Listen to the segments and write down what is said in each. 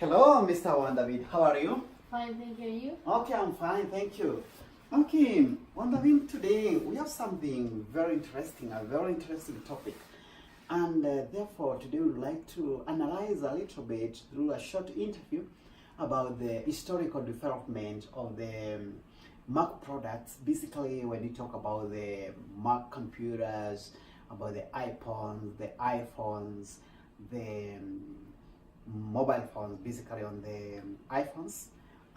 Hello, Mr. Juan David. How are you? Fine, thank you. And you? Okay, I'm fine, thank you. Okay, Juan David, today we have something very interesting, a very interesting topic. And therefore, today we would like to analyze a little bit through a short interview about the historical development of the Mac products. Basically, when you talk about the Mac computers, about the iPhones, the mobile phones, basically on the iPhones,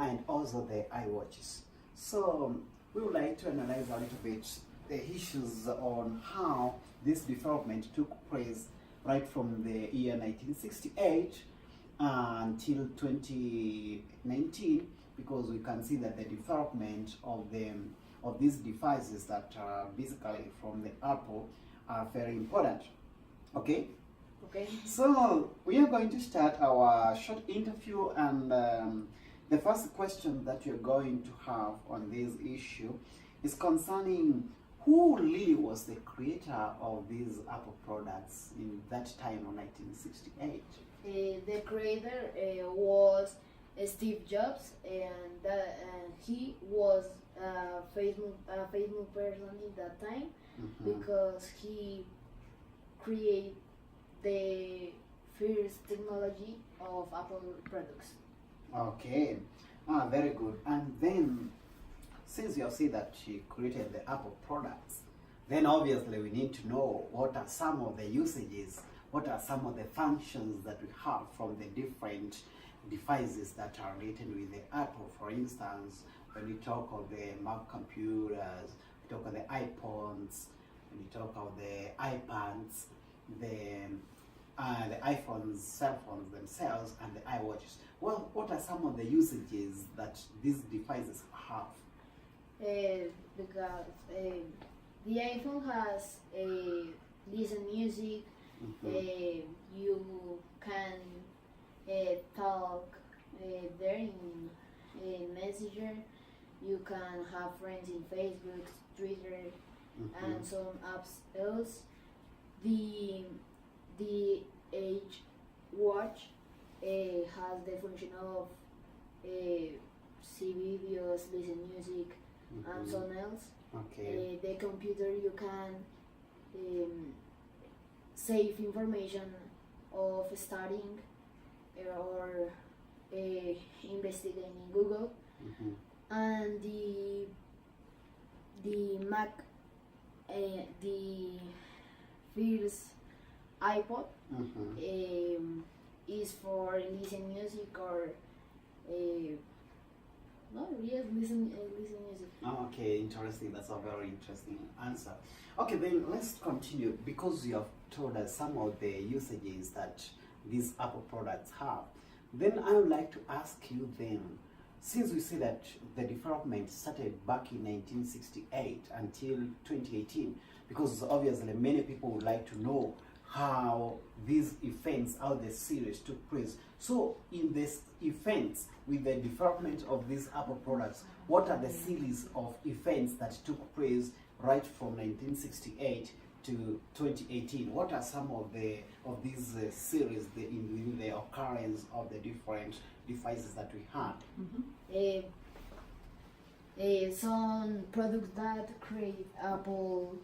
and also the iWatches. So we would like to analyze a little bit the issues on how this development took place right from the year 1968 until 2019, because we can see that the development of these devices that are basically from the Apple are very important. Okay. Okay. So we are going to start our short interview, and the first question that you're going to have on this issue is concerning who really was the creator of these Apple products in that time of 1968. The creator was Steve Jobs, and he was a famous person in that time because he created the first technology of Apple products. Okay, very good. And then, since you have said that she created the Apple products, then obviously we need to know what are some of the usages, what are some of the functions that we have from the different devices that are related with the Apple. For instance, when we talk of the Mac computers, we talk of the iPhones, when we talk of the iPads, the iPhones, cell phones themselves, and the iWatches. Well, what are some of the usages that these devices have? Because the iPhone has listen music. You can talk there in Messenger. You can have friends in Facebook, Twitter, and some apps else. The H watch has the function of see videos, listen music, and so on else. Okay. The computer, you can save information of studying or investigating in Google. And the Mac, the first iPod is for listen music or no, yes, listen music. Oh, okay, interesting. That's a very interesting answer. Okay, then let's continue, because you have told us some of the usages that these Apple products have. Then I would like to ask you then, since we see that the development started back in 1968 until 2018, because obviously many people would like to know how these events, how the series took place. So in this events, with the development of these Apple products, what are the series of events that took place right from 1968 to 2018? What are some of these series in the occurrence of the different devices that we had? Some products that create Apple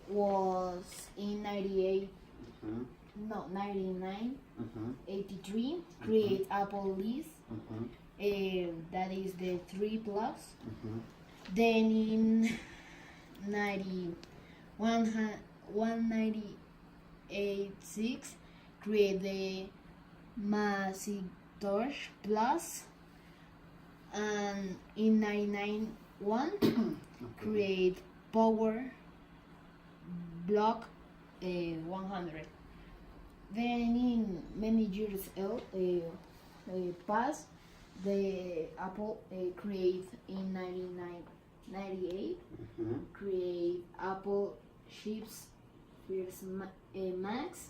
was in 98, no, 99, 83, create Apple List, that is the 3 Plus. Then in 198.6, create the Macintosh Plus, and in 99.1 create Power Block 100. Then in many years past, the Apple create in 98 create Apple chips first Max,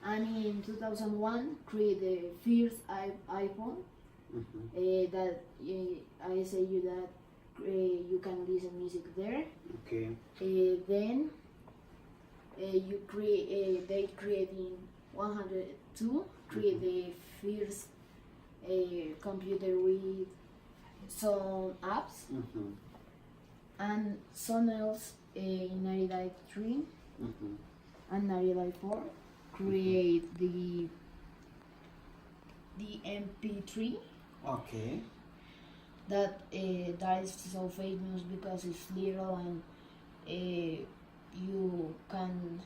and in 2001 create the first iPhone. That I say you that you can listen music there. Okay. Then they creating 102 create the first computer with some apps, and some else in 1993 and 1994 create the MP3 Okay. that is so famous because it's little and you can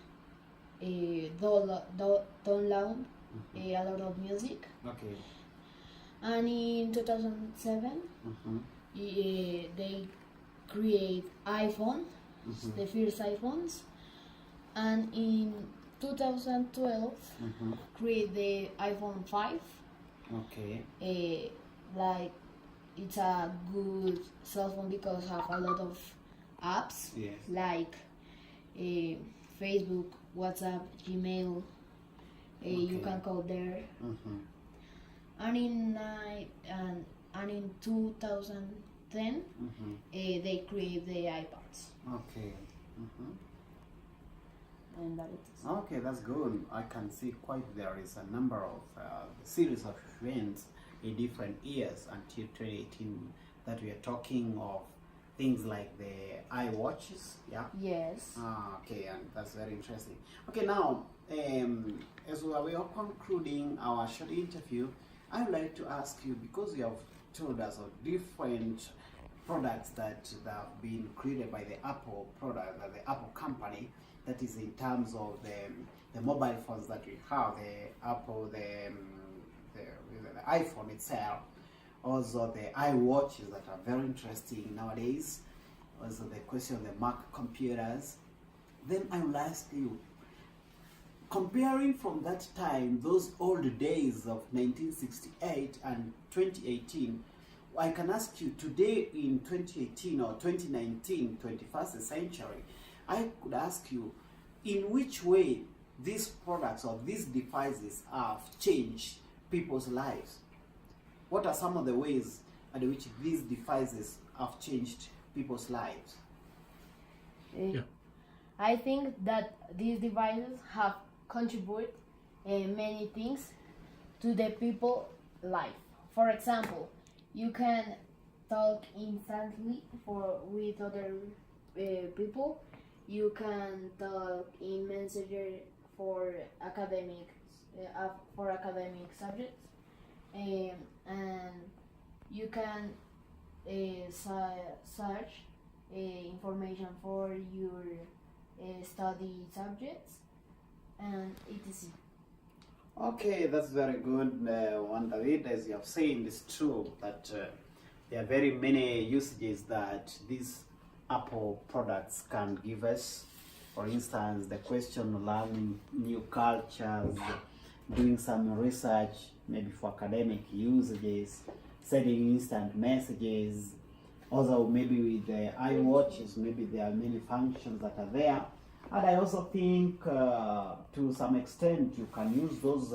download a lot of music. Okay. And in 2007 they create iPhone, the first iPhones, and in 2012 create the iPhone 5. Okay. Like it's a good cell phone because have a lot of apps, Yes. like Facebook, WhatsApp, Gmail. You can call there. And in 2010 they create the iPads. Okay. And that is Okay, that's good. I can see quite there is a number of series of events in different years until 2018 that we are talking of things like the iWatches, yeah? Yes. Okay, and that's very interesting. Okay, now, as we are concluding our short interview, I would like to ask you, because you have told us of different products that have been created by the Apple product, the Apple company, that is in terms of the mobile phones that we have, the Apple, the iPhone itself, also the iWatches that are very interesting nowadays, also the question of the Mac computers. Then I will ask you, comparing from that time, those old days of 1968 and 2018, I can ask you today in 2018 or 2019, 21st century, I could ask you in which way these products or these devices have changed people's lives. What are some of the ways in which these devices have changed people's lives? I think that these devices have contributed many things to the people life. For example, you can talk instantly with other people. You can talk in Messenger for academic subjects, and you can search information for your study subjects, and etc. Okay, that's very good, Juan David. As you have said, it's true that there are very many usages that these Apple products can give us. For instance, the question of learning new cultures, doing some research, maybe for academic usages, sending instant messages. Also, maybe with the iWatches, maybe there are many functions that are there. And I also think to some extent you can use those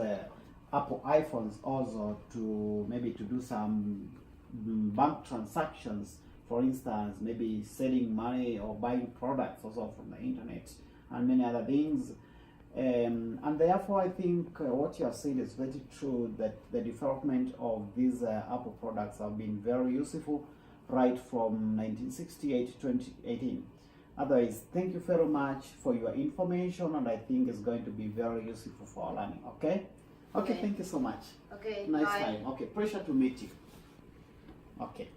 Apple iPhones also to maybe to do some bank transactions. For instance, maybe selling money or buying products also from the internet and many other things. And therefore, I think what you have said is very true, that the development of these Apple products have been very useful right from 1968 to 2018. Otherwise, thank you very much for your information, and I think it's going to be very useful for our learning. Okay? Okay, thank you so much. Okay, Nice bye. time. Okay, pleasure to meet you. Okay.